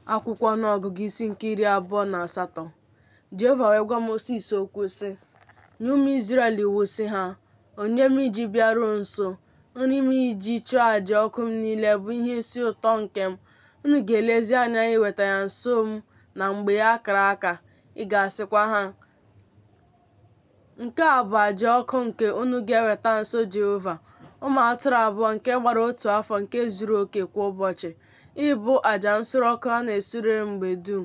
Akwụkwọ ọnụọgụgụ isi nke 28. Jehova wee gwa Mosis okwu sị, nye ụmụ Izrel iwu sị ha, onye m iji bịaruo nso, nri m iji chụọ àjà ọkụ m niile bụ ihe isi ụtọ nke m. Unu ga-elezi anya iweta ya nso m na mgbe a kara aka. Ị ga-asịkwa ha, nke a bụ àjà ọkụ nke unu ga-eweta nso Jehova, ụmụ atụrụ abụọ nke gbara otu afọ nke zuru oke kwa ụbọchị. Ịbụ àjà nsure ọkụ a na-esure mgbe dum.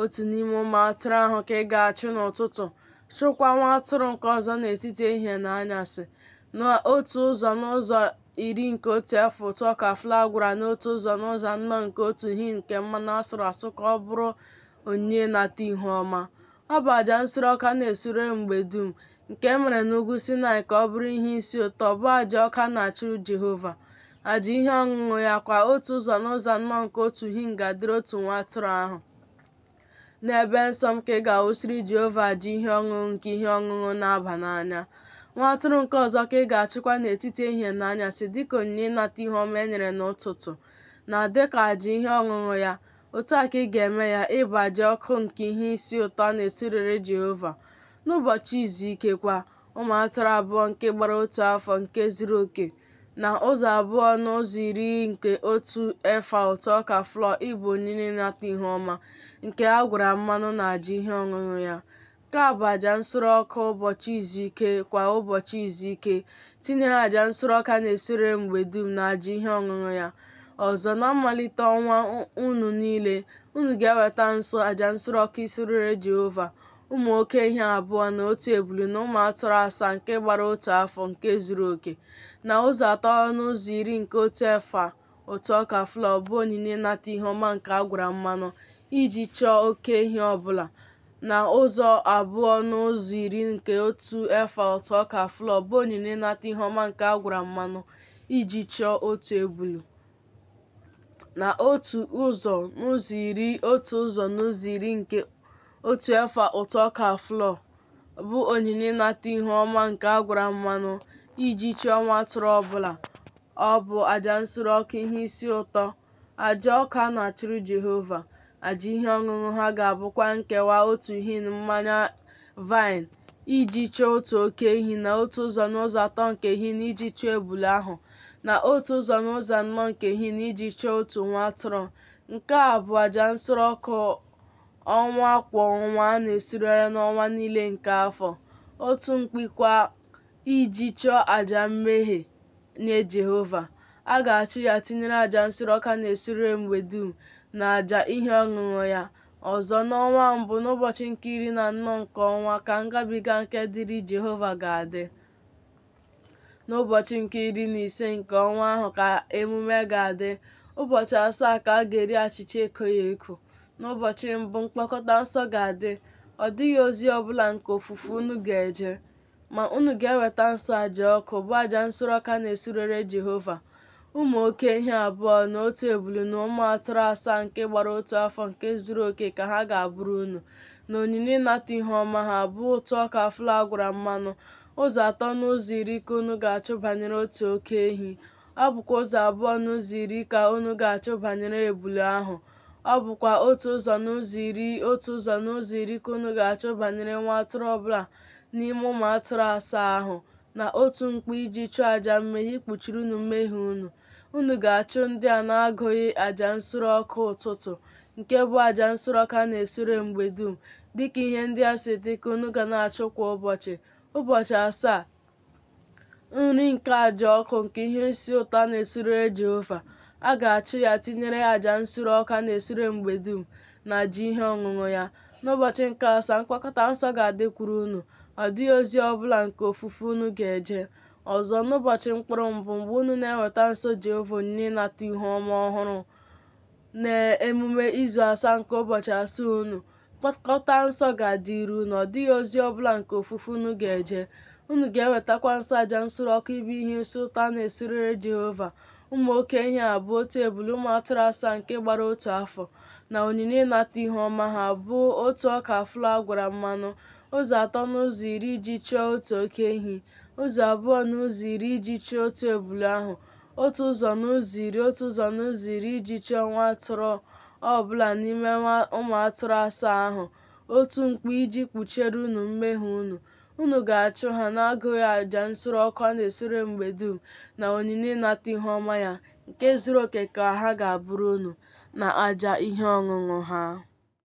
Otu n'ime ụmụ atụrụ ahụ ka ị ga-achụ n'ụtụtụ, chụkwa nwa atụrụ nke ọzọ n'etiti ehihie na anyasị, n'otu ụzọ n'ụzọ iri nke otu efa ụtụ ọka flour gwara n'otu ụzọ n'ụzọ anọ nke otu hin nke mmanụ asụrụ asụ ka ọ bụrụ onyinye ịnata ihu ọma. Ọ bụ àjà nsure ọkụ a na-esure mgbe dum, nke e mere n'ugwu Sinai ka ọ bụrụ ihe isi ụtọ, bụ àjà ọkụ a na-achụrụ Jehova. Àjà ihe ọṅụṅụ ya kwa otu ụzọ n'ụzọ anọ nke otu hin ga-adịrị otu nwa atụrụ ahụ. N'ebe nsọ m ka ị ga-awụsiri Jehova àjà ihe ọṅụṅụ nke ihe ọṅụṅụ na-aba n'anya. Nwa atụrụ nke ọzọ ka ị ga-achụkwa n'etiti ehihie na anyasị dịka onyinye ịnata ihu ọma e nyere n'ụtụtụ, na dịka àjà ihe ọṅụṅụ ya. Otu a ka ị ga-eme ya, ịbụ àjà ọkụ nke ihe isi ụtọ a na-esurere Jehova. N'ụbọchị izu ike kwa, ụmụ atụrụ abụọ nke gbara otu afọ nke zuru oke, na ụzọ abụọ n'ụzọ iri nke otu efa ụtụ ọka flour ịbụ onyinye ịnata ihu ọma, nke a gwara mmanụ na àjà ihe ọṅụṅụ ya. Nke a bụ àjà nsure ọkụ ụbọchị izu ike kwa ụbọchị izu ike, tinyere àjà nsure ọkụ a na-esure mgbe dum na àjà ihe ọṅụṅụ ya. Ọzọ, na mmalite ọnwa unu niile, unu ga-eweta nso àjà nsure ọkụ isurere Jehova, ụmụ oke ehi abụọ na otu ebule na ụmụ atụrụ asaa nke gbara otu afọ nke zuru oke, na ụzọ atọ n'ụzọ iri nke otu efa ụtụ ọka flour bụ onyinye ịnata ihu ọma nke a gwara mmanụ, iji chọọ oke ehi ọbụla, na ụzọ abụọ n'ụzọ iri nke otu efa ụtụ ọka flour bụ onyinye ịnata ihu ọma nke a gwara mmanụ, iji chọọ otu ebulu, na otu ụzọ n'ụzọ iri nke otu efa ụtụ ọka flour bụ onyinye ịnata ihu ọma nke a gwara mmanụ, iji chọọ nwa atụrụ ọbụla. Ọ bụ àjà nsure ọkụ ihe isi ụtọ, àjà ọkụ a na-achụrụ Jehova. Àjà ihe ọṅụṅụ ha ga-abụkwa nkewa otu hin mmanya vaịn iji chọọ otu oke ehi, na otu ụzọ n'ụzọ atọ nke hin iji chọọ ebule ahụ, na otu ụzọ n'ụzọ anọ nke hin iji chọọ otu nwa atụrụ. Nke a bụ àjà nsure ọkụ ọnwa kwa ọnwa a na-esurere n'ọnwa niile nke afọ. Otu mkpi kwa iji chọọ àjà mmehie nye Jehova. A ga-achụ ya tinyere àjà nsure ọkụ a na-esure mgbe dum na àjà ihe ọṅụṅụ ya. Ọzọ, n'ọnwa mbụ n'ụbọchị nke 14 nke ọnwa ka ngabiga nke dịrị Jehova ga-adị. N'ụbọchị nke 15 nke ọnwa ahụ ka emume ga-adị. Ụbọchị 7 ka a ga-eri achịcha ekoghị eko. N'ụbọchị mbụ mkpọkọta nsọ ga-adị. Ọ dịghị ozi ọbụla nke ofufe unu ga-eje, ma unu ga-eweta nso àjà ọkụ, bụ àjà nsure ọkụ a na-esurere Jehova. Ụmụ oke ehi abụọ na otu ebule na ụmụ atụrụ asaa nke gbara otu afọ nke zuru oke ka ha ga-abụrụ unu, na onyinye ịnata ihu ọma ha bụ ụtụ ọka flour gwara mmanụ. Ụzọ atọ n'ụzọ iri ka unu ga-achụ banyere otu oke ehi. Ọ bụkwa ụzọ abụọ n'ụzọ iri ka unu ga-achụ banyere ebule ahụ. Ọ bụkwa otu ụzọ n'ụzọ iri ka unu ga-achụ banyere nwa atụrụ ọbụla n'ime ụmụ atụrụ asaa ahụ, na otu mkpi iji chụọ àjà mmehie ikpuchiri unu mmehie unu. Unu ga-achụ ndị a na-agụghị àjà nsure ọkụ ụtụtụ, nke bụ àjà nsure ọkụ a na-esure mgbe dum. Dịka ihe ndị a si dị ka unu ga na-achụ kwa ụbọchị. Ụbọchị 7, nri nke àjà ọkụ nke ihe isi ụtọ a na-esurere Jehova. A ga-achụ ya tinyere àjà nsure ọkụ a na-esure mgbe dum na àjà ihe ọṅụṅụ ya. N'ụbọchị nke 7 mkpọkọta nsọ ga-adịkwuru unu. Ọ dịghị ozi ọbụla nke ofufe unu ga-eje. Ọzọ, n'ụbọchị mkpụrụ mbụ, mgbe unu na-eweta nso Jehova onyinye ịnata ihu ọma ọhụrụ, na emume izu 7 nke ụbọchị 7 unu, mkpọkọta nsọ ga-adịru unu. Ọ dịghị ozi ọbụla nke ofufe unu ga-eje. Unu ga-ewetakwa nso àjà nsure ọkụ ịbụ ihe isi ụtọ a na-esurere Jehova. Ụmụ oke ehi abụọ, otu ebule, ụmụ atụrụ asaa nke gbara otu afọ, na onyinye ịnata ihu ọma ha bụ otu ọka flour gwara mmanụ. Ụzọ atọ n'ụzọ iri iji chọọ otu oke ehi. Ụzọ abụọ n'ụzọ iri iji chọọ otu ebule ahụ. Otu ụzọ n'ụzọ iri iji chọọ nwa atụrụ ọbụla n'ime ụmụ atụrụ asaa ahụ otu mkpi iji kpuchiere unu mmehie unu. Unu ga-achụ ha n'agụghị àjà nsure ọkụ a na-esure mgbe dum na onyinye ịnata ihuọma ya, nke zuru oke ka ha ga-abụrụ unu, na àjà ihe ọṅụṅụ ha.